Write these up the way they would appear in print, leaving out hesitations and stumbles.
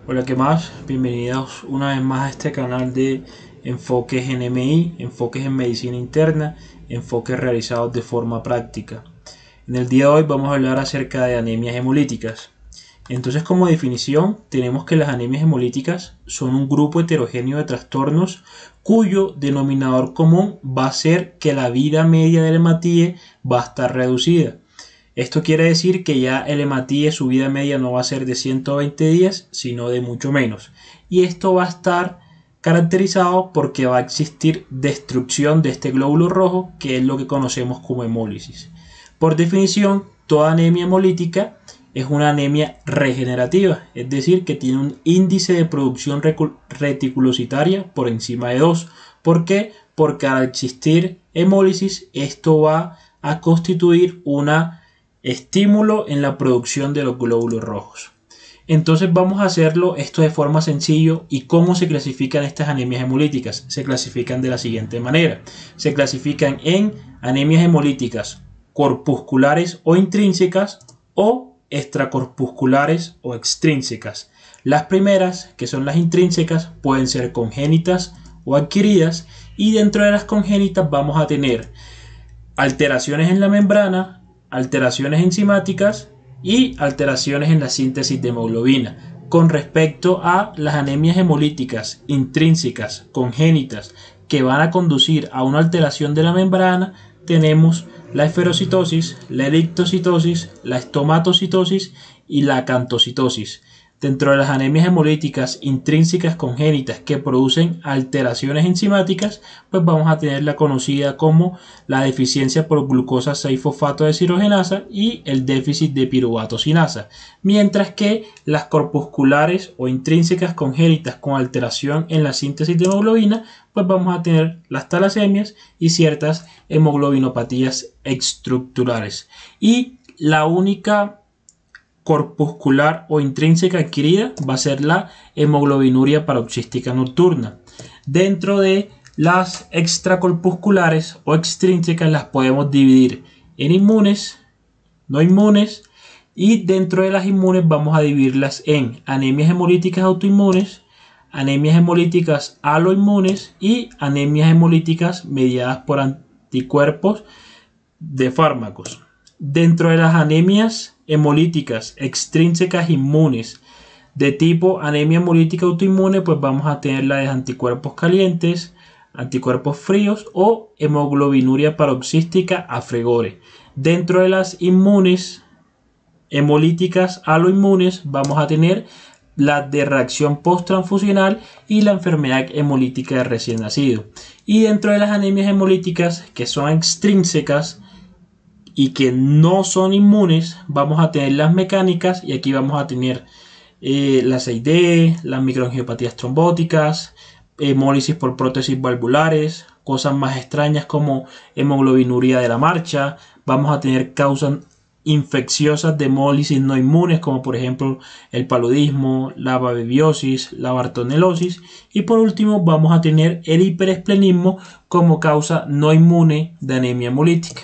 Hola, ¿qué más? Bienvenidos una vez más a este canal de enfoques en MI, enfoques en medicina interna, enfoques realizados de forma práctica. En el día de hoy vamos a hablar acerca de anemias hemolíticas. Entonces, como definición, tenemos que las anemias hemolíticas son un grupo heterogéneo de trastornos cuyo denominador común va a ser que la vida media del hematíe va a estar reducida. Esto quiere decir que ya el hematíe, su vida media no va a ser de 120 días, sino de mucho menos. Y esto va a estar caracterizado porque va a existir destrucción de este glóbulo rojo, que es lo que conocemos como hemólisis. Por definición, toda anemia hemolítica es una anemia regenerativa, es decir, que tiene un índice de producción reticulocitaria por encima de 2. ¿Por qué? Porque al existir hemólisis, esto va a constituir una estímulo en la producción de los glóbulos rojos. Entonces vamos a hacerlo esto de forma sencilla. ¿Y cómo se clasifican estas anemias hemolíticas? Se clasifican de la siguiente manera. Se clasifican en anemias hemolíticas corpusculares o intrínsecas o extracorpusculares o extrínsecas. Las primeras, que son las intrínsecas, pueden ser congénitas o adquiridas, y dentro de las congénitas vamos a tener alteraciones en la membrana, alteraciones enzimáticas y alteraciones en la síntesis de hemoglobina. Con respecto a las anemias hemolíticas intrínsecas congénitas que van a conducir a una alteración de la membrana, tenemos la esferocitosis, la eritrocitosis, la estomatocitosis y la acantocitosis. Dentro de las anemias hemolíticas intrínsecas congénitas que producen alteraciones enzimáticas, pues vamos a tener la conocida como la deficiencia por glucosa 6-fosfato deshidrogenasa y el déficit de piruvato sinasa. Mientras que las corpusculares o intrínsecas congénitas con alteración en la síntesis de hemoglobina, pues vamos a tener las talasemias y ciertas hemoglobinopatías estructurales. Y la única corpuscular o intrínseca adquirida va a ser la hemoglobinuria paroxística nocturna. Dentro de las extracorpusculares o extrínsecas las podemos dividir en inmunes, no inmunes, y dentro de las inmunes vamos a dividirlas en anemias hemolíticas autoinmunes, anemias hemolíticas aloinmunes y anemias hemolíticas mediadas por anticuerpos de fármacos. Dentro de las anemias hemolíticas extrínsecas inmunes de tipo anemia hemolítica autoinmune, pues vamos a tener la de anticuerpos calientes, anticuerpos fríos o hemoglobinuria paroxística a fregore. Dentro de las inmunes hemolíticas aloinmunes vamos a tener la de reacción posttransfusional y la enfermedad hemolítica de recién nacido. Y dentro de las anemias hemolíticas que son extrínsecas y que no son inmunes, vamos a tener las mecánicas, y aquí vamos a tener la 6D, las microangiopatías trombóticas, hemólisis por prótesis valvulares, cosas más extrañas como hemoglobinuria de la marcha. Vamos a tener causas infecciosas de hemólisis no inmunes, como por ejemplo el paludismo, la babebiosis, la bartonelosis, y por último vamos a tener el hiperesplenismo como causa no inmune de anemia hemolítica.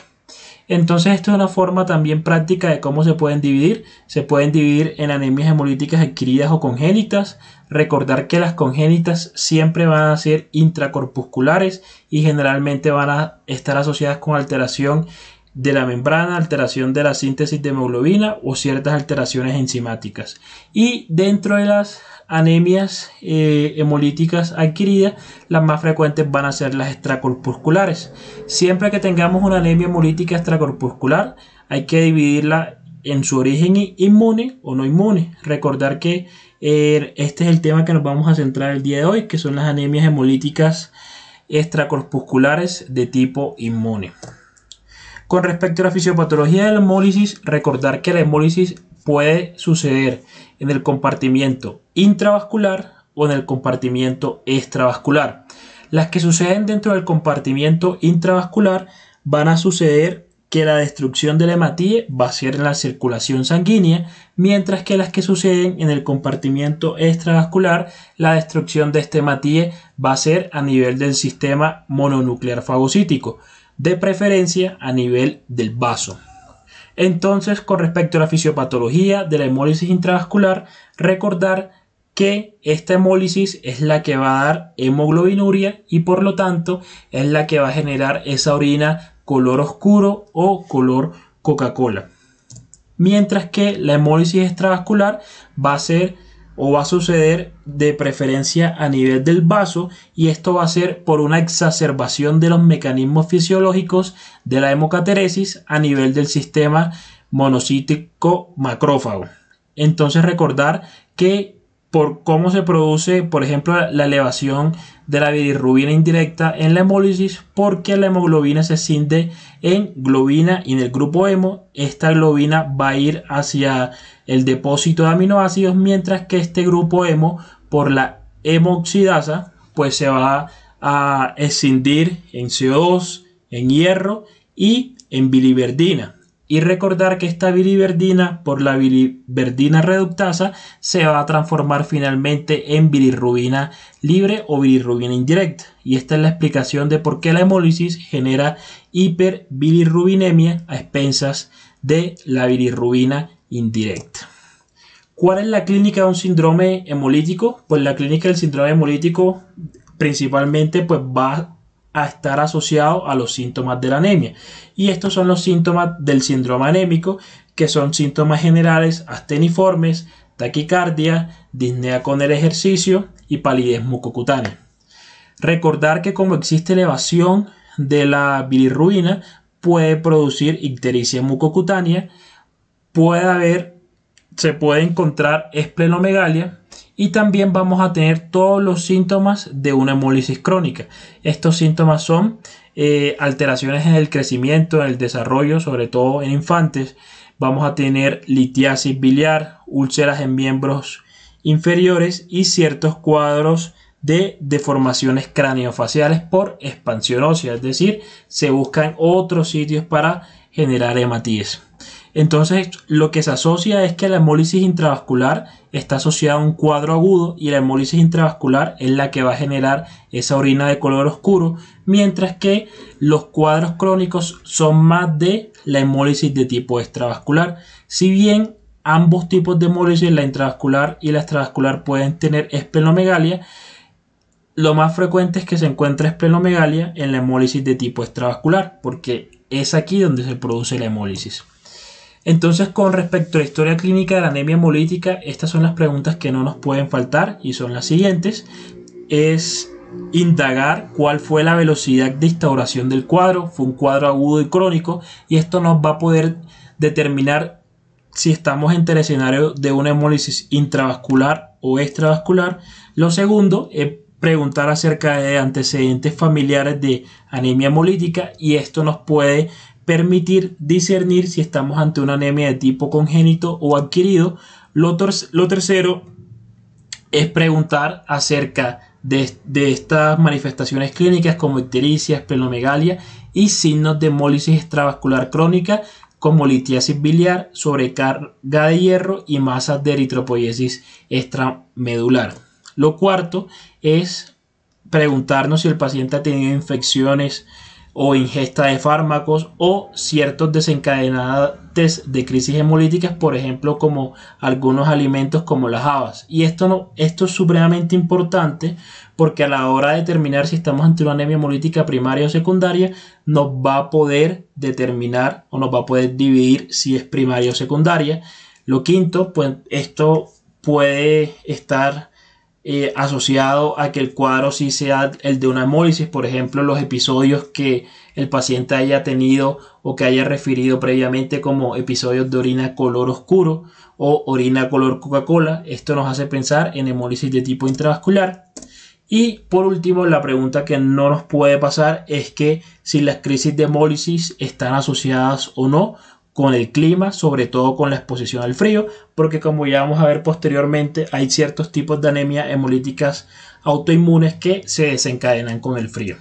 Entonces esto es una forma también práctica de cómo se pueden dividir. Se pueden dividir en anemias hemolíticas adquiridas o congénitas. Recordar que las congénitas siempre van a ser intracorpusculares y generalmente van a estar asociadas con alteración de la membrana, alteración de la síntesis de hemoglobina o ciertas alteraciones enzimáticas. Y dentro de las anemias hemolíticas adquiridas, las más frecuentes van a ser las extracorpusculares. Siempre que tengamos una anemia hemolítica extracorpuscular, hay que dividirla en su origen inmune o no inmune. Recordar que este es el tema que nos vamos a centrar el día de hoy, que son las anemias hemolíticas extracorpusculares de tipo inmune. Con respecto a la fisiopatología de la hemólisis, recordar que la hemólisis puede suceder en el compartimiento intravascular o en el compartimiento extravascular. Las que suceden dentro del compartimiento intravascular van a suceder que la destrucción del hematíe va a ser en la circulación sanguínea, mientras que las que suceden en el compartimiento extravascular, la destrucción de este hematíe va a ser a nivel del sistema mononuclear fagocítico, de preferencia a nivel del vaso. Entonces, con respecto a la fisiopatología de la hemólisis intravascular, recordar que esta hemólisis es la que va a dar hemoglobinuria y por lo tanto es la que va a generar esa orina color oscuro o color Coca-Cola. Mientras que la hemólisis extravascular va a ser o va a suceder de preferencia a nivel del vaso, y esto va a ser por una exacerbación de los mecanismos fisiológicos de la hemocateresis a nivel del sistema monocítico macrófago. Entonces recordar que por cómo se produce, por ejemplo, la elevación de la bilirrubina indirecta en la hemólisis, porque la hemoglobina se escinde en globina y en el grupo hemo, esta globina va a ir hacia el depósito de aminoácidos, mientras que este grupo hemo, por la hemooxidasa, pues se va a escindir en CO2, en hierro y en biliverdina. Y recordar que esta biliverdina, por la biliverdina reductasa, se va a transformar finalmente en bilirrubina libre o bilirrubina indirecta. Y esta es la explicación de por qué la hemólisis genera hiperbilirrubinemia a expensas de la bilirrubina indirecta. ¿Cuál es la clínica de un síndrome hemolítico? Pues la clínica del síndrome hemolítico principalmente pues va a estar asociado a los síntomas de la anemia, y estos son los síntomas del síndrome anémico, que son síntomas generales asteniformes, taquicardia, disnea con el ejercicio y palidez mucocutánea. Recordar que como existe elevación de la bilirrubina, puede producir ictericia mucocutánea, se puede encontrar esplenomegalia, y también vamos a tener todos los síntomas de una hemólisis crónica. Estos síntomas son alteraciones en el crecimiento, en el desarrollo, sobre todo en infantes. Vamos a tener litiasis biliar, úlceras en miembros inferiores y ciertos cuadros de deformaciones craneofaciales por expansión ósea, es decir, se buscan otros sitios para generar hematíes. Entonces, lo que se asocia es que la hemólisis intravascular está asociada a un cuadro agudo, y la hemólisis intravascular es la que va a generar esa orina de color oscuro, mientras que los cuadros crónicos son más de la hemólisis de tipo extravascular. Si bien ambos tipos de hemólisis, la intravascular y la extravascular, pueden tener esplenomegalia, lo más frecuente es que se encuentre esplenomegalia en la hemólisis de tipo extravascular, porque es aquí donde se produce la hemólisis. Entonces, con respecto a la historia clínica de la anemia hemolítica, estas son las preguntas que no nos pueden faltar, y son las siguientes. Es indagar cuál fue la velocidad de instauración del cuadro. Fue un cuadro agudo y crónico, y esto nos va a poder determinar si estamos en el escenario de una hemólisis intravascular o extravascular. Lo segundo es preguntar acerca de antecedentes familiares de anemia hemolítica, y esto nos puede permitir discernir si estamos ante una anemia de tipo congénito o adquirido. Lo tercero es preguntar acerca de estas manifestaciones clínicas como ictericia, esplenomegalia y signos de hemólisis extravascular crónica como litiasis biliar, sobrecarga de hierro y masas de eritropoiesis extramedular. Lo cuarto es preguntarnos si el paciente ha tenido infecciones o ingesta de fármacos o ciertos desencadenantes de crisis hemolíticas, por ejemplo, como algunos alimentos como las habas. Y esto es supremamente importante, porque a la hora de determinar si estamos ante una anemia hemolítica primaria o secundaria, nos va a poder determinar o nos va a poder dividir si es primaria o secundaria. Lo quinto, pues esto puede estar asociado a que el cuadro sí sea el de una hemólisis, por ejemplo, los episodios que el paciente haya tenido o que haya referido previamente como episodios de orina color oscuro o orina color Coca-Cola. Esto nos hace pensar en hemólisis de tipo intravascular. Y por último, la pregunta que no nos puede pasar es que si las crisis de hemólisis están asociadas o no con el clima, sobre todo con la exposición al frío, porque como ya vamos a ver posteriormente, hay ciertos tipos de anemia hemolíticas autoinmunes que se desencadenan con el frío.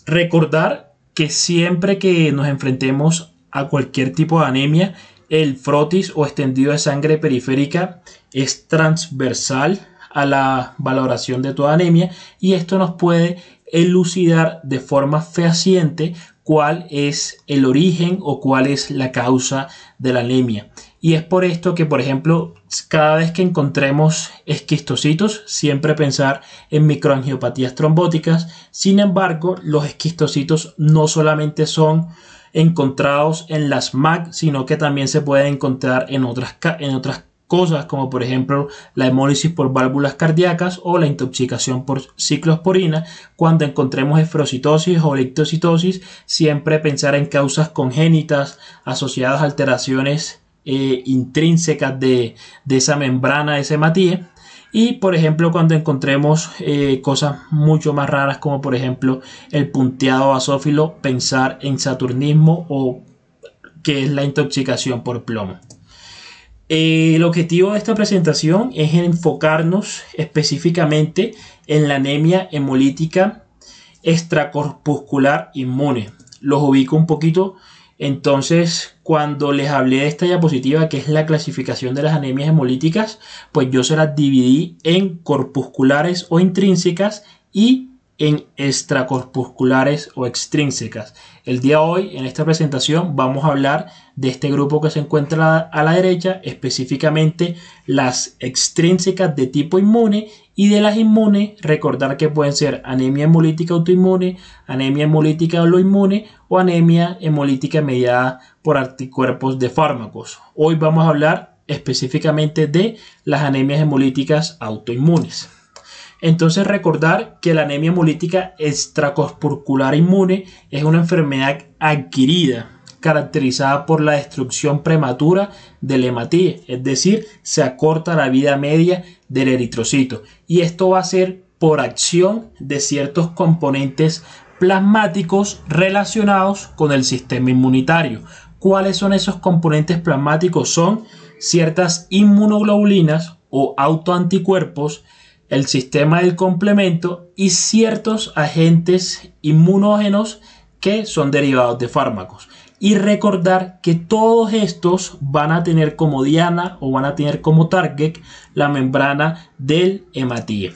Recordar que siempre que nos enfrentemos a cualquier tipo de anemia, el frotis o extendido de sangre periférica es transversal a la valoración de toda anemia, y esto nos puede elucidar de forma fehaciente cuál es el origen o cuál es la causa de la anemia. Y es por esto que, por ejemplo, cada vez que encontremos esquistocitos, siempre pensar en microangiopatías trombóticas. Sin embargo, los esquistocitos no solamente son encontrados en las MAC, sino que también se pueden encontrar en otras cosas, como por ejemplo la hemólisis por válvulas cardíacas o la intoxicación por ciclosporina. Cuando encontremos esferocitosis o lictocitosis, siempre pensar en causas congénitas asociadas a alteraciones intrínsecas de esa membrana, de ese hematíe. Y por ejemplo, cuando encontremos cosas mucho más raras, como por ejemplo el punteado basófilo, pensar en saturnismo, o que es la intoxicación por plomo. El objetivo de esta presentación es enfocarnos específicamente en la anemia hemolítica extracorpuscular inmune. Los ubico un poquito. Entonces, cuando les hablé de esta diapositiva, que es la clasificación de las anemias hemolíticas, pues yo se las dividí en corpusculares o intrínsecas y en extracorpusculares o extrínsecas. El día de hoy, en esta presentación, vamos a hablar de este grupo que se encuentra a la derecha, específicamente las extrínsecas de tipo inmune, y de las inmunes, recordar que pueden ser anemia hemolítica autoinmune, anemia hemolítica autoinmune o anemia hemolítica mediada por anticuerpos de fármacos. Hoy vamos a hablar específicamente de las anemias hemolíticas autoinmunes. Entonces, recordar que la anemia hemolítica extracorpuscular inmune es una enfermedad adquirida caracterizada por la destrucción prematura del hematíe, es decir, se acorta la vida media del eritrocito, y esto va a ser por acción de ciertos componentes plasmáticos relacionados con el sistema inmunitario. ¿Cuáles son esos componentes plasmáticos? Son ciertas inmunoglobulinas o autoanticuerpos, el sistema del complemento y ciertos agentes inmunógenos que son derivados de fármacos. Y recordar que todos estos van a tener como diana o van a tener como target la membrana del hematíe.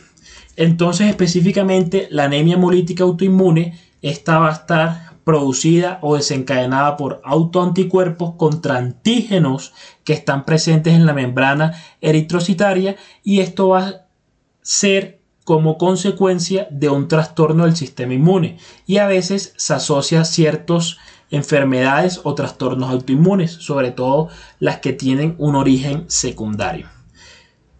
Entonces, específicamente, la anemia hemolítica autoinmune, esta va a estar producida o desencadenada por autoanticuerpos contra antígenos que están presentes en la membrana eritrocitaria, y esto va a ser como consecuencia de un trastorno del sistema inmune, y a veces se asocia a ciertas enfermedades o trastornos autoinmunes, sobre todo las que tienen un origen secundario.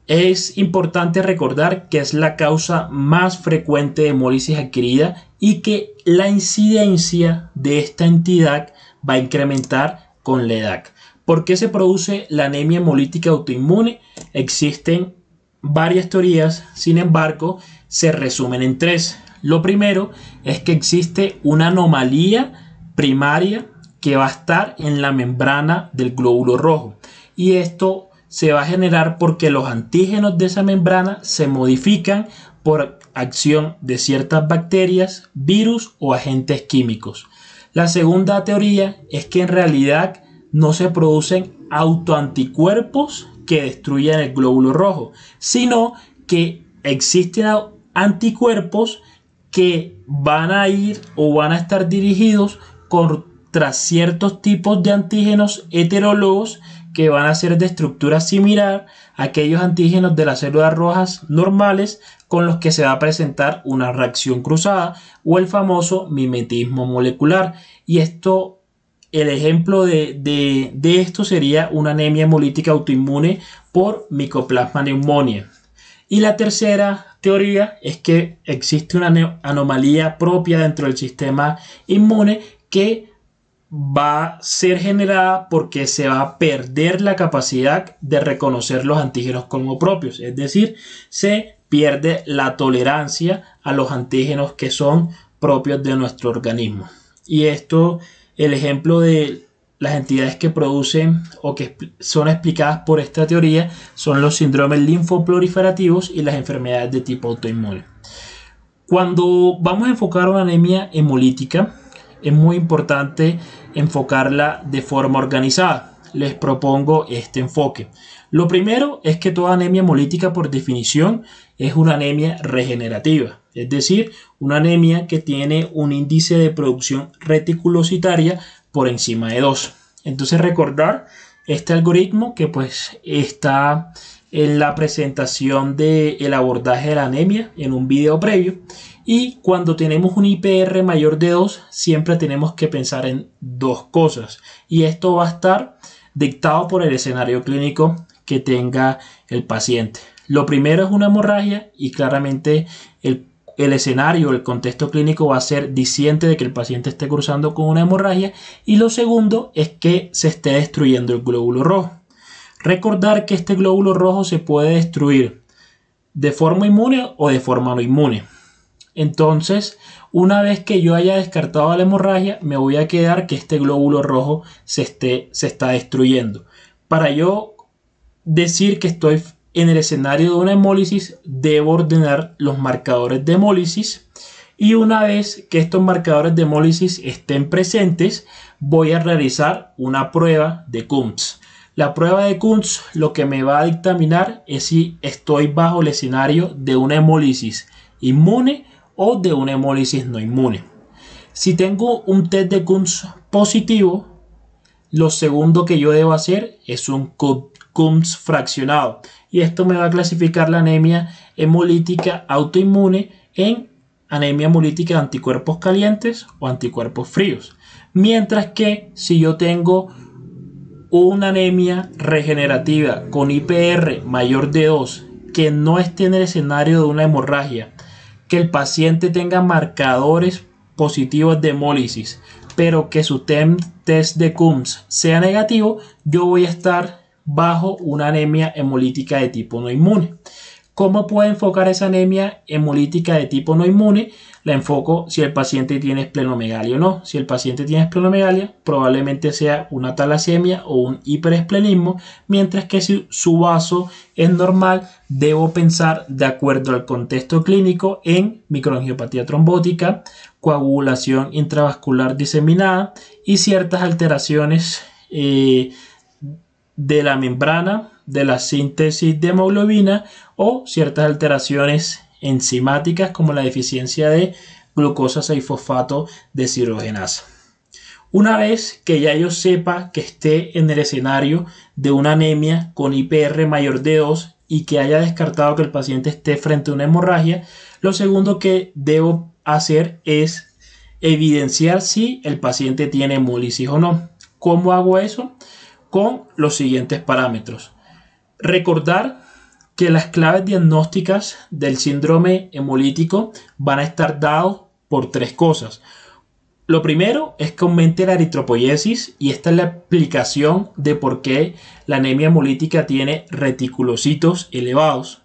Es importante recordar que es la causa más frecuente de hemólisis adquirida y que la incidencia de esta entidad va a incrementar con la edad. ¿Por qué se produce la anemia hemolítica autoinmune? Existen varias teorías, sin embargo, se resumen en tres. Lo primero es que existe una anomalía primaria que va a estar en la membrana del glóbulo rojo, y esto se va a generar porque los antígenos de esa membrana se modifican por acción de ciertas bacterias, virus o agentes químicos. La segunda teoría es que en realidad no se producen autoanticuerpos que destruyan el glóbulo rojo, sino que existen anticuerpos que van a ir o van a estar dirigidos contra ciertos tipos de antígenos heterólogos que van a ser de estructura similar a aquellos antígenos de las células rojas normales, con los que se va a presentar una reacción cruzada o el famoso mimetismo molecular. Y esto, el ejemplo de esto sería una anemia hemolítica autoinmune por Mycoplasma pneumoniae. Y la tercera teoría es que existe una anomalía propia dentro del sistema inmune que va a ser generada porque se va a perder la capacidad de reconocer los antígenos como propios, es decir, se pierde la tolerancia a los antígenos que son propios de nuestro organismo. Y esto, el ejemplo de las entidades que producen o que son explicadas por esta teoría son los síndromes linfoproliferativos y las enfermedades de tipo autoinmune. Cuando vamos a enfocar una anemia hemolítica, es muy importante enfocarla de forma organizada. Les propongo este enfoque. Lo primero es que toda anemia hemolítica por definición es una anemia regenerativa, es decir, una anemia que tiene un índice de producción reticulocitaria por encima de 2. Entonces recordar este algoritmo que pues está en la presentación del abordaje de la anemia en un video previo, y cuando tenemos un IPR mayor de 2 siempre tenemos que pensar en dos cosas, y esto va a estar dictado por el escenario clínico que tenga el paciente. Lo primero es una hemorragia y claramente el escenario, el contexto clínico va a ser diciente de que el paciente esté cruzando con una hemorragia, y lo segundo es que se esté destruyendo el glóbulo rojo. Recordar que este glóbulo rojo se puede destruir de forma inmune o de forma no inmune. Entonces, una vez que yo haya descartado la hemorragia, me voy a quedar que este glóbulo rojo se está destruyendo. Para yo decir que estoy en el escenario de una hemólisis, debo ordenar los marcadores de hemólisis, y una vez que estos marcadores de hemólisis estén presentes, voy a realizar una prueba de Coombs. La prueba de Coombs lo que me va a dictaminar es si estoy bajo el escenario de una hemólisis inmune o de una hemólisis no inmune. Si tengo un test de Coombs positivo, lo segundo que yo debo hacer es un Coombs fraccionado, y esto me va a clasificar la anemia hemolítica autoinmune en anemia hemolítica de anticuerpos calientes o anticuerpos fríos. Mientras que si yo tengo una anemia regenerativa con IPR mayor de 2 que no esté en el escenario de una hemorragia, que el paciente tenga marcadores positivos de hemólisis, pero que su test de Coombs sea negativo, yo voy a estar bajo una anemia hemolítica de tipo no inmune. ¿Cómo puedo enfocar esa anemia hemolítica de tipo no inmune? La enfoco si el paciente tiene esplenomegalia o no. Si el paciente tiene esplenomegalia, probablemente sea una talasemia o un hiperesplenismo, mientras que si su vaso es normal, debo pensar de acuerdo al contexto clínico en microangiopatía trombótica, coagulación intravascular diseminada y ciertas alteraciones de la membrana, de la síntesis de hemoglobina, o ciertas alteraciones enzimáticas como la deficiencia de glucosa 6-fosfato deshidrogenasa. Una vez que ya yo sepa que esté en el escenario de una anemia con IPR mayor de 2 y que haya descartado que el paciente esté frente a una hemorragia, lo segundo que debo hacer es evidenciar si el paciente tiene hemólisis o no. ¿Cómo hago eso? Con los siguientes parámetros. Recordar que las claves diagnósticas del síndrome hemolítico van a estar dados por tres cosas. Lo primero es que aumente la eritropoiesis, y esta es la explicación de por qué la anemia hemolítica tiene reticulocitos elevados.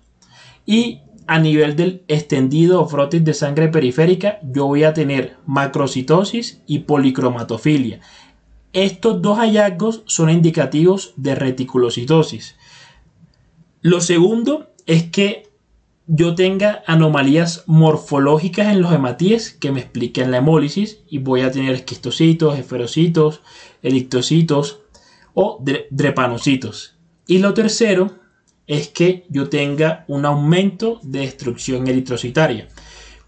Y a nivel del extendido o frotis de sangre periférica, yo voy a tener macrocitosis y policromatofilia. Estos dos hallazgos son indicativos de reticulocitosis. Lo segundo es que yo tenga anomalías morfológicas en los hematíes que me expliquen la hemólisis, y voy a tener esquistocitos, esferocitos, elictocitos o drepanocitos. Y lo tercero es que yo tenga un aumento de destrucción eritrocitaria.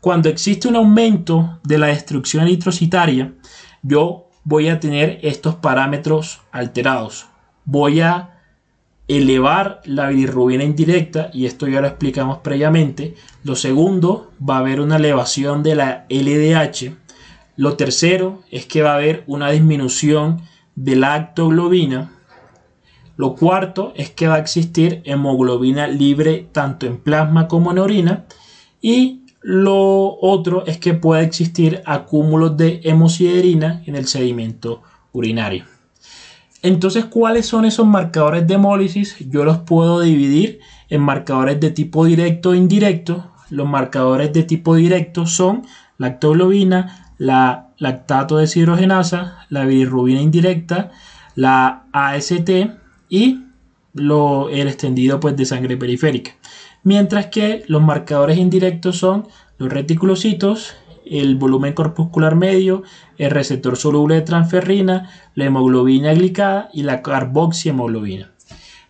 Cuando existe un aumento de la destrucción eritrocitaria, yo voy a tener estos parámetros alterados. Voy a elevar la bilirrubina indirecta, y esto ya lo explicamos previamente. Lo segundo, va a haber una elevación de la LDH. Lo tercero es que va a haber una disminución de la lactoglobina. Lo cuarto es que va a existir hemoglobina libre tanto en plasma como en orina. Y lo otro es que puede existir acúmulos de hemosiderina en el sedimento urinario. Entonces, ¿cuáles son esos marcadores de hemólisis? Yo los puedo dividir en marcadores de tipo directo e indirecto. Los marcadores de tipo directo son lactoglobina, la lactato deshidrogenasa, la bilirrubina indirecta, la AST y el extendido pues, de sangre periférica. Mientras que los marcadores indirectos son los reticulocitos, el volumen corpuscular medio, el receptor soluble de transferrina, la hemoglobina glicada y la carboxihemoglobina.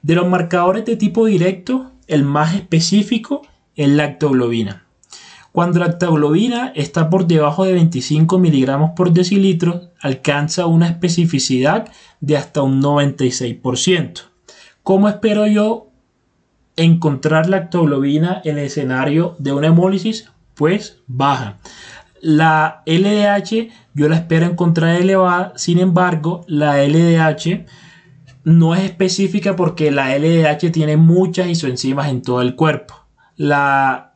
De los marcadores de tipo directo, el más específico es la lactoglobina. Cuando la lactoglobina está por debajo de 25 miligramos por decilitro, alcanza una especificidad de hasta un 96%. ¿Cómo espero yo encontrar la lactoglobina en el escenario de una hemólisis? Pues baja. La LDH yo la espero encontrar elevada, sin embargo, la LDH no es específica porque la LDH tiene muchas isoenzimas en todo el cuerpo. La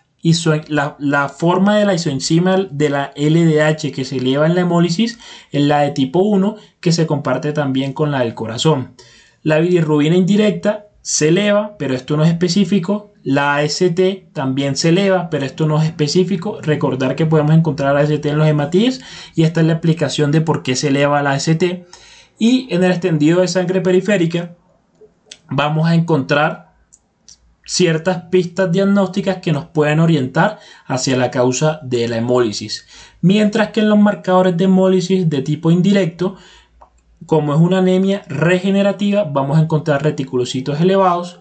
forma de la isoenzima de la LDH que se eleva en la hemólisis es la de tipo 1, que se comparte también con la del corazón. La bilirrubina indirecta se eleva, pero esto no es específico. La AST también se eleva, pero esto no es específico. Recordar que podemos encontrar AST en los hematíes y esta es la explicación de por qué se eleva la AST. Y en el extendido de sangre periférica vamos a encontrar ciertas pistas diagnósticas que nos pueden orientar hacia la causa de la hemólisis. Mientras que en los marcadores de hemólisis de tipo indirecto, como es una anemia regenerativa, vamos a encontrar reticulocitos elevados.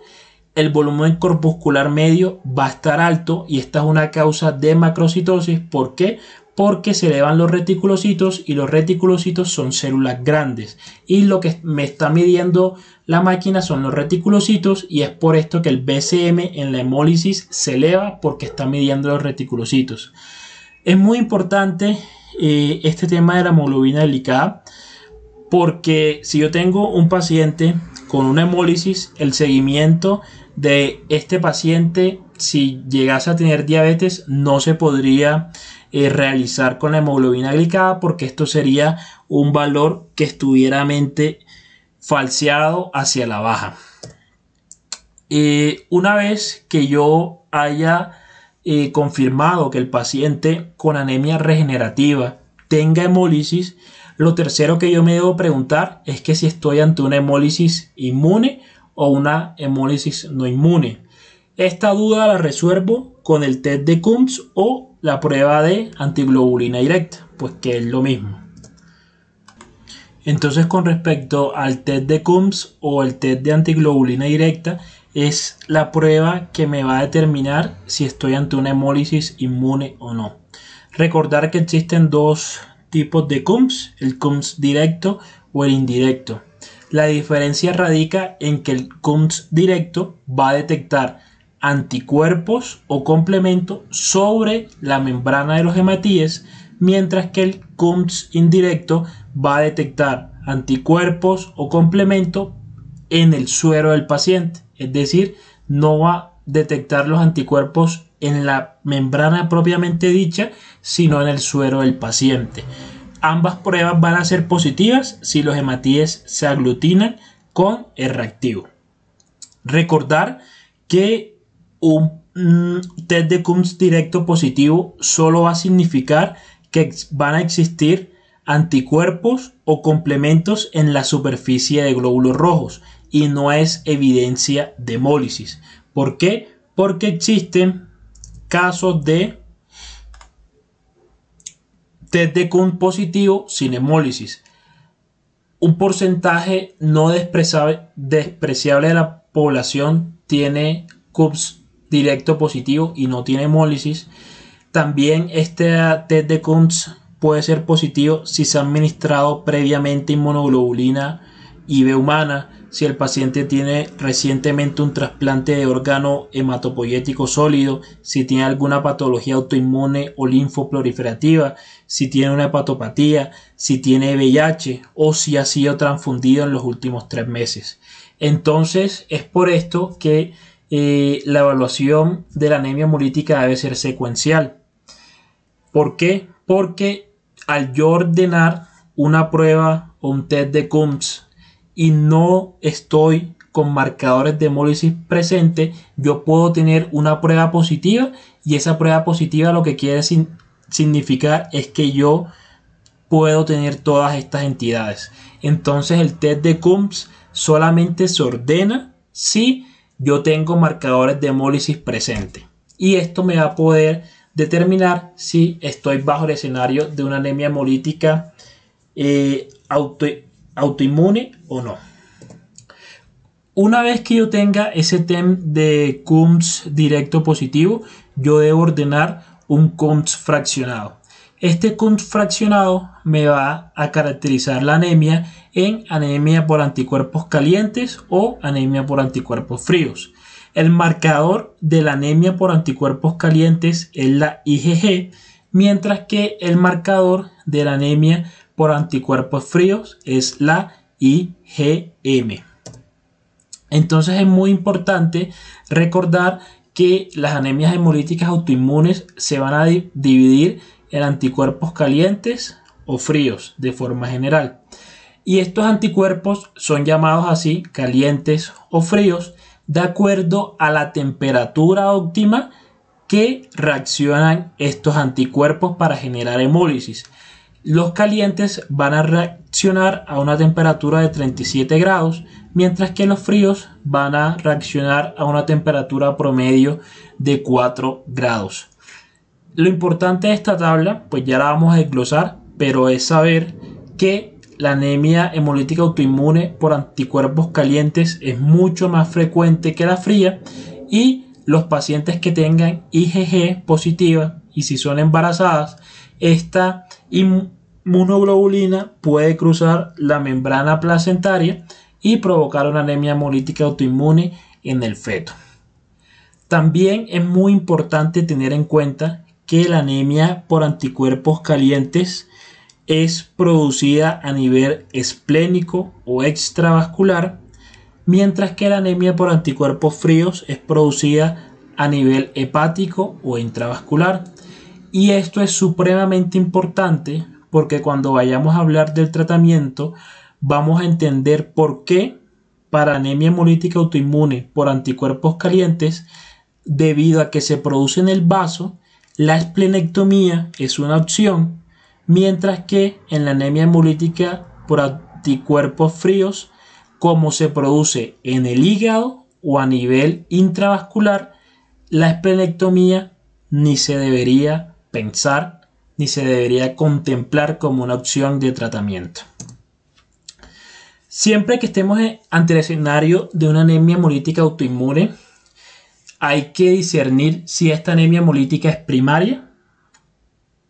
El volumen corpuscular medio va a estar alto y esta es una causa de macrocitosis. ¿Por qué? Porque se elevan los reticulocitos y los reticulocitos son células grandes y lo que me está midiendo la máquina son los reticulocitos y es por esto que el BCM en la hemólisis se eleva porque está midiendo los reticulocitos. Es muy importante este tema de la hemoglobina glicada porque si yo tengo un paciente con una hemólisis, el seguimiento de este paciente, si llegase a tener diabetes, no se podría realizar con la hemoglobina glicada porque esto sería un valor que estuviera falseado hacia la baja. Una vez que yo haya confirmado que el paciente con anemia regenerativa tenga hemólisis, lo tercero que yo me debo preguntar es que si estoy ante una hemólisis inmune o una hemólisis no inmune. Esta duda la resuelvo con el test de Coombs o la prueba de antiglobulina directa, pues que es lo mismo. Entonces, con respecto al test de Coombs o el test de antiglobulina directa, es la prueba que me va a determinar si estoy ante una hemólisis inmune o no. Recordar que existen dos tipos de Coombs, el Coombs directo o el indirecto. La diferencia radica en que el Coombs directo va a detectar anticuerpos o complemento sobre la membrana de los hematíes, mientras que el Coombs indirecto va a detectar anticuerpos o complemento en el suero del paciente, es decir, no va a detectar los anticuerpos en la membrana propiamente dicha, sino en el suero del paciente. Ambas pruebas van a ser positivas si los hematíes se aglutinan con el reactivo. Recordar que un test de Coombs directo positivo solo va a significar que van a existir anticuerpos o complementos en la superficie de glóbulos rojos y no es evidencia de hemólisis. ¿Por qué? Porque existen casos de test de Coombs positivo sin hemólisis. Un porcentaje no despreciable de la población tiene Coombs directo positivo y no tiene hemólisis. También este test de Coombs puede ser positivo si se ha administrado previamente inmunoglobulina IB humana, si el paciente tiene recientemente un trasplante de órgano hematopoyético sólido, si tiene alguna patología autoinmune o linfoproliferativa, si tiene una hepatopatía, si tiene VIH o si ha sido transfundido en los últimos 3 meses. Entonces es por esto que la evaluación de la anemia hemolítica debe ser secuencial. ¿Por qué? Porque al yo ordenar una prueba o un test de Coombs y no estoy con marcadores de hemólisis presente, yo puedo tener una prueba positiva y esa prueba positiva lo que quiere significar es que yo puedo tener todas estas entidades. Entonces el test de Coombs solamente se ordena si yo tengo marcadores de hemólisis presente y esto me va a poder determinar si estoy bajo el escenario de una anemia hemolítica autoinmune o no. Una vez que yo tenga ese TEM de Coombs directo positivo, yo debo ordenar un Coombs fraccionado. Este Coombs fraccionado me va a caracterizar la anemia en anemia por anticuerpos calientes o anemia por anticuerpos fríos. El marcador de la anemia por anticuerpos calientes es la IgG, mientras que el marcador de la anemia por anticuerpos fríos es la IgM. Entonces es muy importante recordar que las anemias hemolíticas autoinmunes se van a dividir en anticuerpos calientes o fríos de forma general. Y estos anticuerpos son llamados así, calientes o fríos, de acuerdo a la temperatura óptima que reaccionan estos anticuerpos para generar hemólisis. Los calientes van a reaccionar a una temperatura de 37 grados, mientras que los fríos van a reaccionar a una temperatura promedio de 4 grados. Lo importante de esta tabla, pues ya la vamos a desglosar, pero es saber que la anemia hemolítica autoinmune por anticuerpos calientes es mucho más frecuente que la fría, y los pacientes que tengan IgG positiva y si son embarazadas, esta inmunoglobulina puede cruzar la membrana placentaria y provocar una anemia hemolítica autoinmune en el feto. También es muy importante tener en cuenta que la anemia por anticuerpos calientes es producida a nivel esplénico o extravascular, mientras que la anemia por anticuerpos fríos es producida a nivel hepático o intravascular. Y esto es supremamente importante porque cuando vayamos a hablar del tratamiento vamos a entender por qué para anemia hemolítica autoinmune por anticuerpos calientes, debido a que se produce en el vaso, la esplenectomía es una opción, mientras que en la anemia hemolítica por anticuerpos fríos, como se produce en el hígado o a nivel intravascular, la esplenectomía ni se debería pensar ni se debería contemplar como una opción de tratamiento. Siempre que estemos ante el escenario de una anemia hemolítica autoinmune, hay que discernir si esta anemia hemolítica es primaria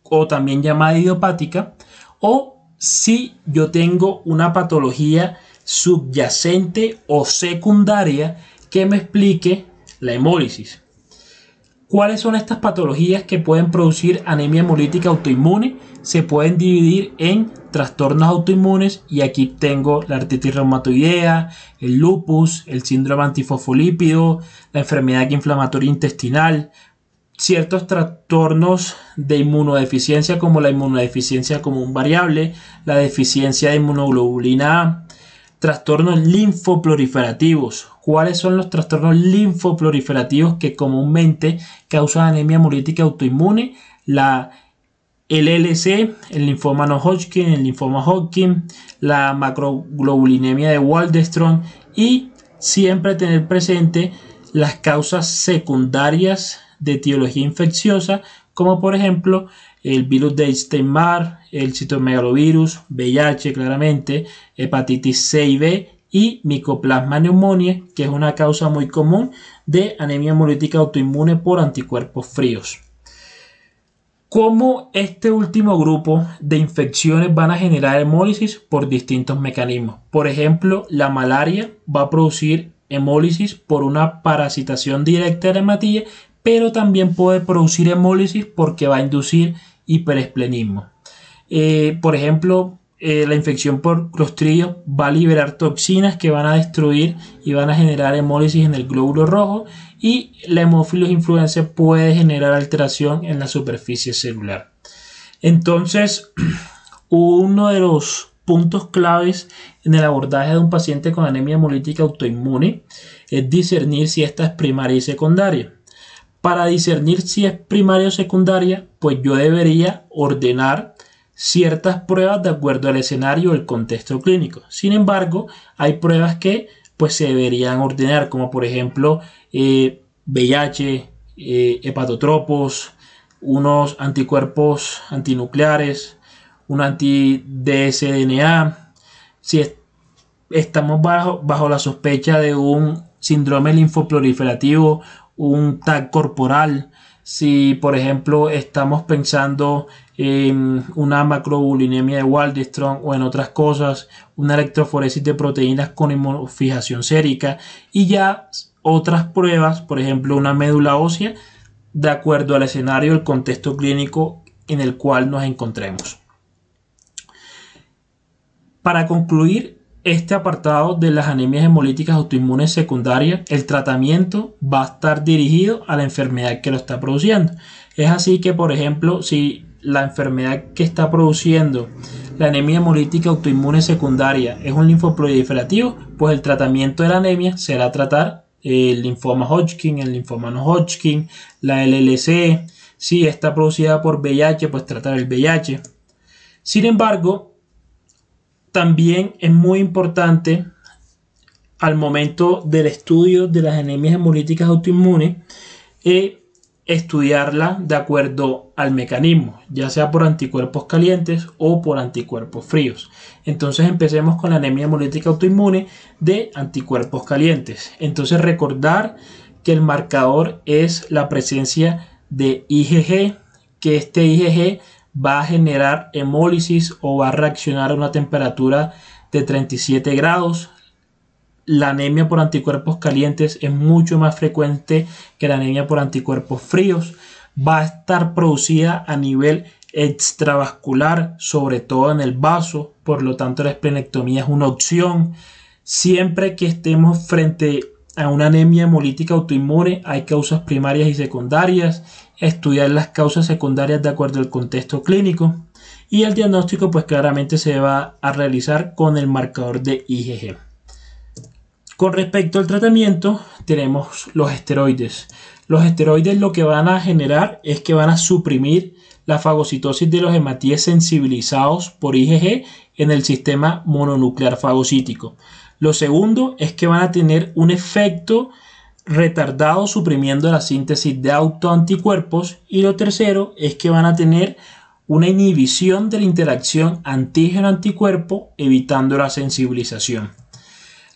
o también llamada idiopática, o si yo tengo una patología subyacente o secundaria que me explique la hemólisis. ¿Cuáles son estas patologías que pueden producir anemia hemolítica autoinmune? Se pueden dividir en trastornos autoinmunes, y aquí tengo la artritis reumatoidea, el lupus, el síndrome antifosfolípido, la enfermedad inflamatoria intestinal, ciertos trastornos de inmunodeficiencia como la inmunodeficiencia común variable, la deficiencia de inmunoglobulina A, trastornos linfoproliferativos. ¿Cuáles son los trastornos linfoproliferativos que comúnmente causan anemia hemolítica autoinmune? El LLC, el linfoma no Hodgkin, el linfoma Hodgkin, la macroglobulinemia de Waldenström, y siempre tener presente las causas secundarias de etiología infecciosa, como por ejemplo el virus de Epstein-Barr, el citomegalovirus, VIH claramente, hepatitis C y B y Mycoplasma pneumoniae, que es una causa muy común de anemia hemolítica autoinmune por anticuerpos fríos. ¿Cómo este último grupo de infecciones van a generar hemólisis? Por distintos mecanismos. Por ejemplo, la malaria va a producir hemólisis por una parasitación directa de la hematilla, pero también puede producir hemólisis porque va a inducir hiperesplenismo. Por ejemplo, la infección por Clostridium va a liberar toxinas que van a destruir y van a generar hemólisis en el glóbulo rojo, y la Haemophilus influenzae puede generar alteración en la superficie celular. Entonces, uno de los puntos claves en el abordaje de un paciente con anemia hemolítica autoinmune es discernir si esta es primaria y secundaria. Para discernir si es primaria o secundaria, pues yo debería ordenar ciertas pruebas de acuerdo al escenario o el contexto clínico. Sin embargo, hay pruebas que pues se deberían ordenar, como por ejemplo VIH, hepatotropos, unos anticuerpos antinucleares, un anti-dsDNA, si es estamos bajo la sospecha de un síndrome linfoproliferativo, un TAC corporal, si por ejemplo estamos pensando en una macrobulinemia de Waldenström o en otras cosas, una electroforesis de proteínas con inmunofijación sérica y ya otras pruebas, por ejemplo una médula ósea, de acuerdo al escenario, el contexto clínico en el cual nos encontremos. Para concluir este apartado de las anemias hemolíticas autoinmunes secundarias, el tratamiento va a estar dirigido a la enfermedad que lo está produciendo. Es así que, por ejemplo, si la enfermedad que está produciendo la anemia hemolítica autoinmune secundaria es un linfoproliferativo, pues el tratamiento de la anemia será tratar el linfoma Hodgkin, el linfoma no Hodgkin, la LLC. Si está producida por VIH, pues tratar el VIH. Sin embargo, también es muy importante al momento del estudio de las anemias hemolíticas autoinmunes estudiarla de acuerdo al mecanismo, ya sea por anticuerpos calientes o por anticuerpos fríos. Entonces empecemos con la anemia hemolítica autoinmune de anticuerpos calientes. Entonces recordar que el marcador es la presencia de IgG, que este IgG va a generar hemólisis o va a reaccionar a una temperatura de 37 grados. La anemia por anticuerpos calientes es mucho más frecuente que la anemia por anticuerpos fríos. Va a estar producida a nivel extravascular, sobre todo en el vaso, por lo tanto la esplenectomía es una opción. Siempre que estemos frente a una anemia hemolítica autoinmune hay causas primarias y secundarias, estudiar las causas secundarias de acuerdo al contexto clínico y el diagnóstico pues claramente se va a realizar con el marcador de IgG. Con respecto al tratamiento tenemos los esteroides. Los esteroides lo que van a generar es que van a suprimir la fagocitosis de los hematíes sensibilizados por IgG en el sistema mononuclear fagocítico. Lo segundo es que van a tener un efecto retardado suprimiendo la síntesis de autoanticuerpos y lo tercero es que van a tener una inhibición de la interacción antígeno-anticuerpo evitando la sensibilización.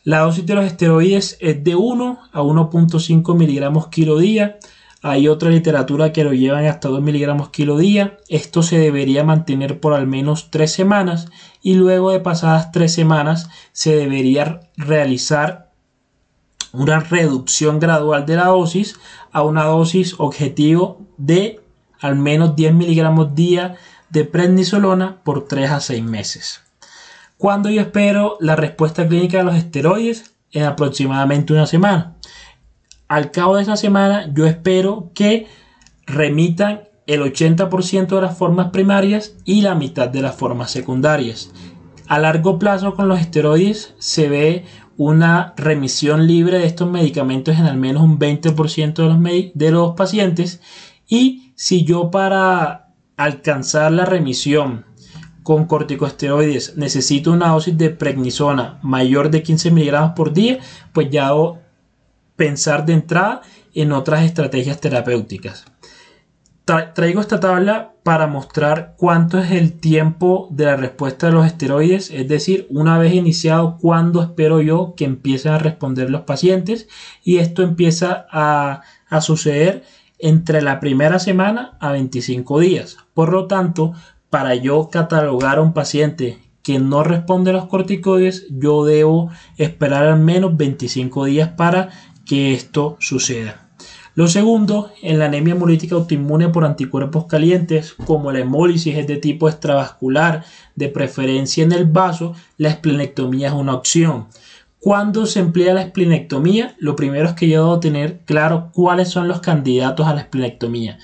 La dosis de los esteroides es de 1 a 1.5 miligramos kilo día. Hay otra literatura que lo llevan hasta 2 miligramos kilo día. Esto se debería mantener por al menos 3 semanas y luego de pasadas 3 semanas se debería realizar una reducción gradual de la dosis a una dosis objetivo de al menos 10 miligramos día de prednisolona por 3 a 6 meses. ¿Cuándo yo espero la respuesta clínica de los esteroides? En aproximadamente una semana. Al cabo de esa semana yo espero que remitan el 80% de las formas primarias y la mitad de las formas secundarias. A largo plazo con los esteroides se ve una remisión libre de estos medicamentos en al menos un 20% de los pacientes y si yo para alcanzar la remisión con corticosteroides necesito una dosis de prednisona mayor de 15 miligramos por día, pues ya debo pensar de entrada en otras estrategias terapéuticas. Traigo esta tabla para mostrar cuánto es el tiempo de la respuesta de los esteroides, es decir, una vez iniciado, cuándo espero yo que empiecen a responder los pacientes y esto empieza a suceder entre la primera semana a 25 días. Por lo tanto, para yo catalogar a un paciente que no responde a los corticoides, yo debo esperar al menos 25 días para que esto suceda. Lo segundo, en la anemia hemolítica autoinmune por anticuerpos calientes, como la hemólisis es de tipo extravascular, de preferencia en el vaso, la esplenectomía es una opción. ¿Cuándo se emplea la esplenectomía? Lo primero es que yo debo tener claro cuáles son los candidatos a la esplenectomía.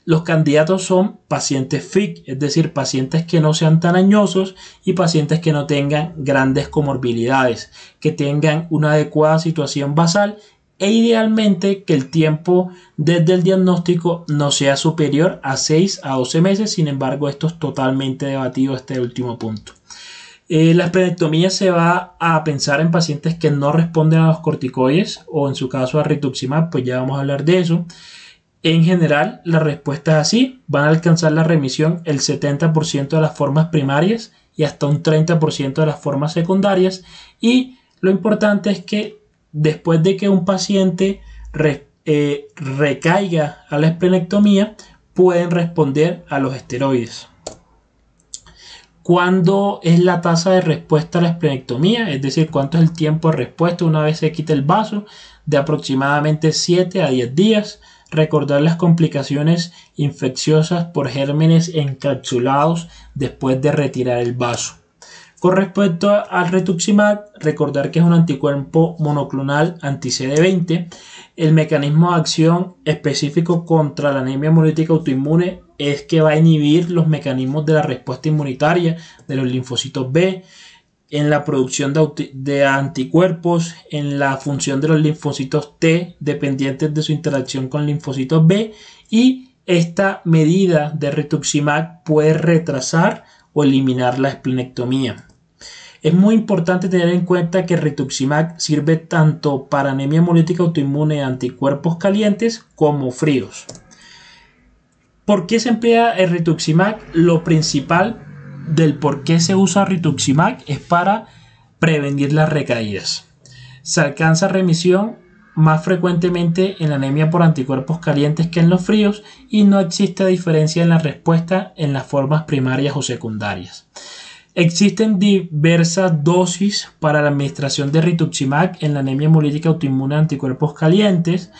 Los candidatos son pacientes FIC, es decir, pacientes que no sean tan añosos y pacientes que no tengan grandes comorbilidades, que tengan una adecuada situación basal e idealmente que el tiempo desde el diagnóstico no sea superior a 6 a 12 meses. Sin embargo, esto es totalmente debatido este último punto. La esplenectomía se va a pensar en pacientes que no responden a los corticoides o en su caso a rituximab, pues ya vamos a hablar de eso. En general, la respuesta es así, van a alcanzar la remisión el 70% de las formas primarias y hasta un 30% de las formas secundarias y Lo importante es que después de que un paciente recaiga a la esplenectomía, pueden responder a los esteroides. ¿Cuándo es la tasa de respuesta a la esplenectomía? Es decir, ¿cuánto es el tiempo de respuesta una vez se quita el vaso? De aproximadamente 7 a 10 días. Recordar las complicaciones infecciosas por gérmenes encapsulados después de retirar el vaso. Con respecto al rituximab, recordar que es un anticuerpo monoclonal anti-CD20. El mecanismo de acción específico contra la anemia hemolítica autoinmune es que va a inhibir los mecanismos de la respuesta inmunitaria de los linfocitos B, en la producción de anticuerpos, en la función de los linfocitos T dependientes de su interacción con linfocitos B, y esta medida de rituximab puede retrasar o eliminar la esplenectomía. Es muy importante tener en cuenta que el rituximab sirve tanto para anemia hemolítica autoinmune de anticuerpos calientes como fríos. ¿Por qué se emplea el rituximab? Lo principal del por qué se usa rituximab es para prevenir las recaídas. Se alcanza remisión más frecuentemente en la anemia por anticuerpos calientes que en los fríos, y no existe diferencia en la respuesta en las formas primarias o secundarias. Existen diversas dosis para la administración de rituximab en la anemia hemolítica autoinmune de anticuerpos calientes,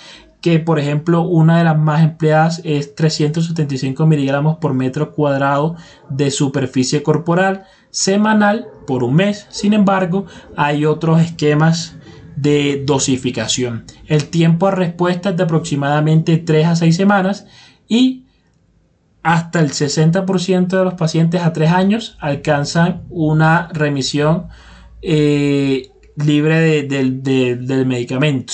que por ejemplo una de las más empleadas es 375 miligramos por metro cuadrado de superficie corporal semanal por un mes. Sin embargo, hay otros esquemas de dosificación. El tiempo de respuesta es de aproximadamente 3 a 6 semanas, y hasta el 60% de los pacientes a 3 años alcanzan una remisión libre del medicamento.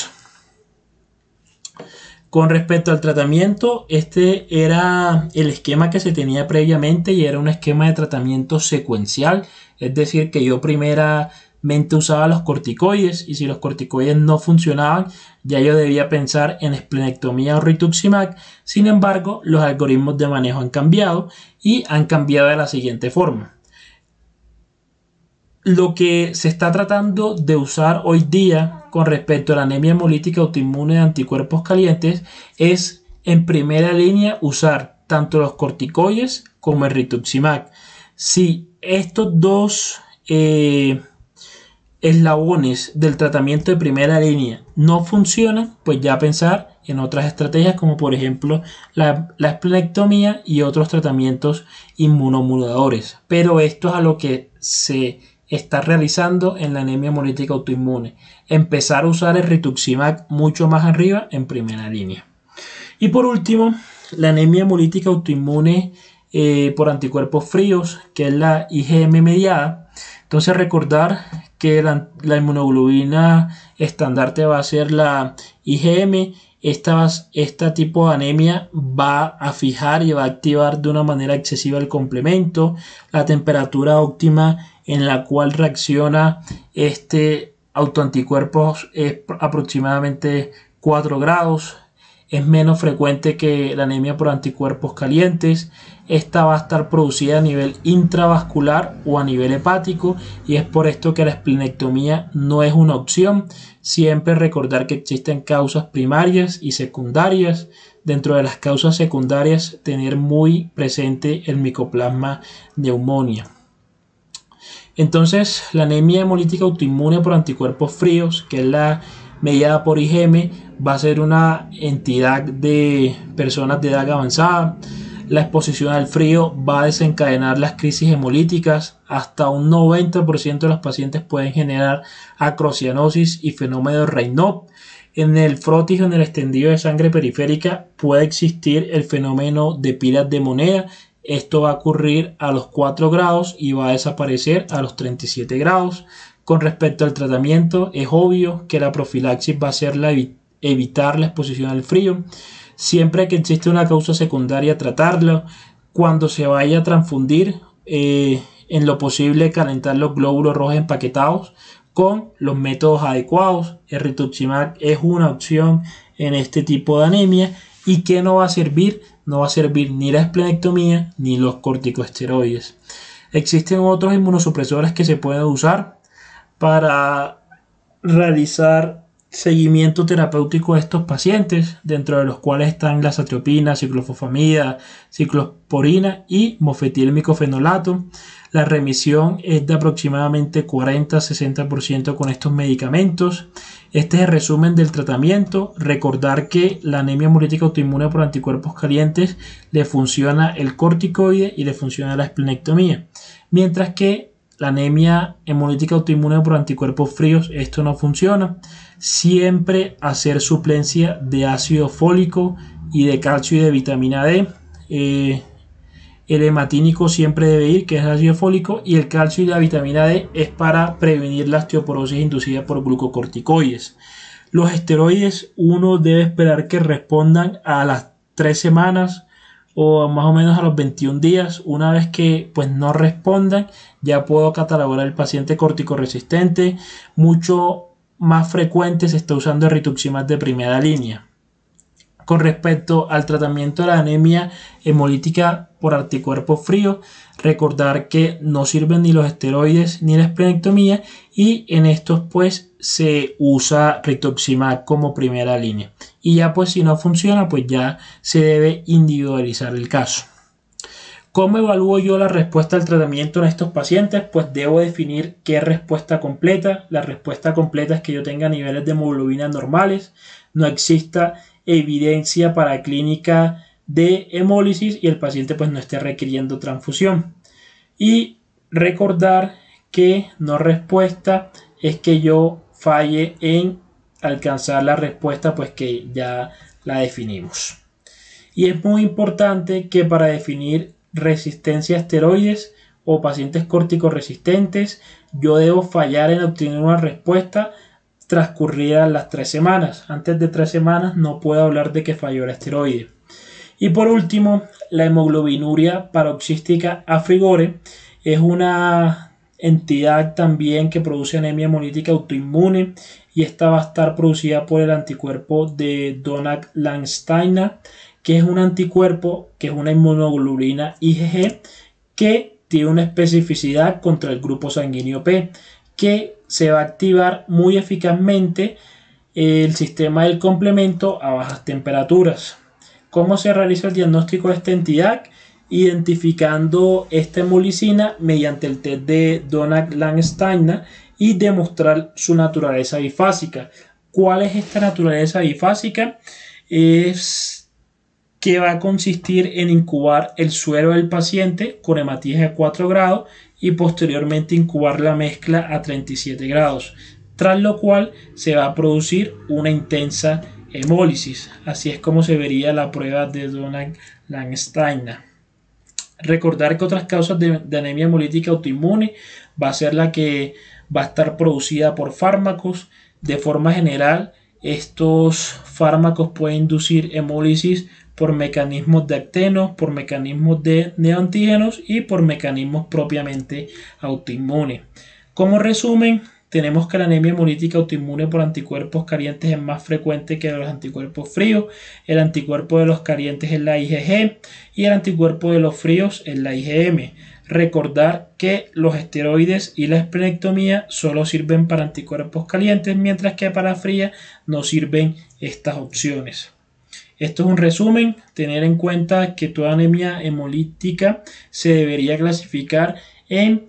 Con respecto al tratamiento, este era el esquema que se tenía previamente y era un esquema de tratamiento secuencial, es decir, que yo primeramente usaba los corticoides, y si los corticoides no funcionaban, ya yo debía pensar en esplenectomía o rituximab. Sin embargo, los algoritmos de manejo han cambiado, y han cambiado de la siguiente forma. Lo que se está tratando de usar hoy día con respecto a la anemia hemolítica autoinmune de anticuerpos calientes es, en primera línea, usar tanto los corticoides como el rituximab. Si estos dos eslabones del tratamiento de primera línea no funcionan, pues ya pensar en otras estrategias, como por ejemplo la esplenectomía y otros tratamientos inmunomoduladores. Pero esto es a lo que se está realizando en la anemia hemolítica autoinmune: empezar a usar el rituximab mucho más arriba en primera línea. Y por último, la anemia hemolítica autoinmune por anticuerpos fríos, que es la IgM mediada. Entonces, recordar que la inmunoglobulina estandarte va a ser la IgM. Este tipo de anemia va a fijar y va a activar de una manera excesiva el complemento. La temperatura óptima en la cual reacciona este autoanticuerpo es aproximadamente 4 grados. Es menos frecuente que la anemia por anticuerpos calientes. Esta va a estar producida a nivel intravascular o a nivel hepático, y es por esto que la esplenectomía no es una opción. Siempre recordar que existen causas primarias y secundarias. Dentro de las causas secundarias, tener muy presente el Mycoplasma pneumoniae. Entonces, la anemia hemolítica autoinmune por anticuerpos fríos, que es la mediada por IgM, va a ser una entidad de personas de edad avanzada. La exposición al frío va a desencadenar las crisis hemolíticas. Hasta un 90% de los pacientes pueden generar acrocianosis y fenómeno de Raynaud. En el frótico, en el extendido de sangre periférica, puede existir el fenómeno de pilas de moneda. Esto va a ocurrir a los 4 grados y va a desaparecer a los 37 grados. Con respecto al tratamiento, es obvio que la profilaxis va a ser evitar la exposición al frío. Siempre que existe una causa secundaria, tratarlo. Cuando se vaya a transfundir, en lo posible calentar los glóbulos rojos empaquetados con los métodos adecuados. El rituximab es una opción en este tipo de anemia. ¿Y qué no va a servir? No va a servir ni la esplenectomía ni los corticosteroides. Existen otros inmunosupresores que se pueden usar para realizar seguimiento terapéutico de estos pacientes, dentro de los cuales están la azathioprina, ciclofosfamida, ciclosporina y mofetilmicofenolato. La remisión es de aproximadamente 40-60% con estos medicamentos. Este es el resumen del tratamiento. Recordar que la anemia hemolítica autoinmune por anticuerpos calientes le funciona el corticoide y le funciona la esplenectomía, mientras que la anemia hemolítica autoinmune por anticuerpos fríos, esto no funciona. Siempre hacer suplencia de ácido fólico y de calcio y de vitamina D. El hematínico siempre debe ir, que es el ácido fólico, y el calcio y la vitamina D es para prevenir la osteoporosis inducida por glucocorticoides. Los esteroides uno debe esperar que respondan a las 3 semanas o más o menos a los 21 días. Una vez que pues no respondan, ya puedo catalogar al paciente corticoresistente. Mucho más frecuente se está usando el rituximab de primera línea. Con respecto al tratamiento de la anemia hemolítica por anticuerpos fríos, recordar que no sirven ni los esteroides ni la esplenectomía, y en estos pues se usa rituximab como primera línea, y ya pues si no funciona pues ya se debe individualizar el caso. ¿Cómo evalúo yo la respuesta al tratamiento en estos pacientes? Pues debo definir qué es respuesta completa. La respuesta completa es que yo tenga niveles de hemoglobina normales, no exista evidencia para clínica de hemólisis y el paciente pues no esté requiriendo transfusión. Y recordar que no respuesta es que yo falle en alcanzar la respuesta pues que ya la definimos. Y es muy importante que para definir resistencia a esteroides o pacientes corticoresistentes, yo debo fallar en obtener una respuesta transcurridas las 3 semanas. Antes de 3 semanas no puedo hablar de que falló el esteroide. Y por último, la hemoglobinuria paroxística a frigore es una entidad también que produce anemia hemolítica autoinmune, y esta va a estar producida por el anticuerpo de Donag-Landsteiner, que es un anticuerpo que es una inmunoglobulina IgG que tiene una especificidad contra el grupo sanguíneo P, que se va a activar muy eficazmente el sistema del complemento a bajas temperaturas. ¿Cómo se realiza el diagnóstico de esta entidad? Identificando esta hemolicina mediante el test de Donag-Landsteiner y demostrar su naturaleza bifásica. ¿Cuál es esta naturaleza bifásica? Es que va a consistir en incubar el suero del paciente con hematías a 4 grados y posteriormente incubar la mezcla a 37 grados, tras lo cual se va a producir una intensa hemólisis. Así es como se vería la prueba de Donag-Landsteiner. Recordar que otras causas de anemia hemolítica autoinmune va a ser la que va a estar producida por fármacos. De forma general, estos fármacos pueden inducir hemólisis por mecanismos de actenos, por mecanismos de neoantígenos y por mecanismos propiamente autoinmunes. Como resumen, tenemos que la anemia hemolítica autoinmune por anticuerpos calientes es más frecuente que los anticuerpos fríos. El anticuerpo de los calientes es la IgG y el anticuerpo de los fríos es la IgM. Recordar que los esteroides y la esplenectomía solo sirven para anticuerpos calientes, mientras que para fría no sirven estas opciones. Esto es un resumen. Tener en cuenta que toda anemia hemolítica se debería clasificar en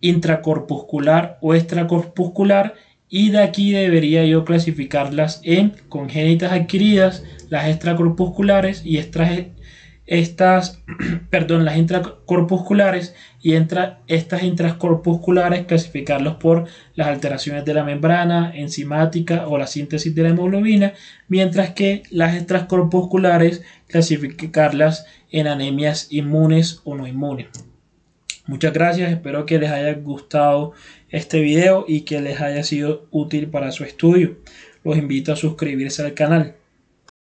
intracorpuscular o extracorpuscular, y de aquí debería yo clasificarlas en congénitas adquiridas, las extracorpusculares y las intracorpusculares, y estas intracorpusculares clasificarlos por las alteraciones de la membrana enzimática o la síntesis de la hemoglobina, mientras que las extracorpusculares clasificarlas en anemias inmunes o no inmunes. Muchas gracias, espero que les haya gustado este video y que les haya sido útil para su estudio. Los invito a suscribirse al canal.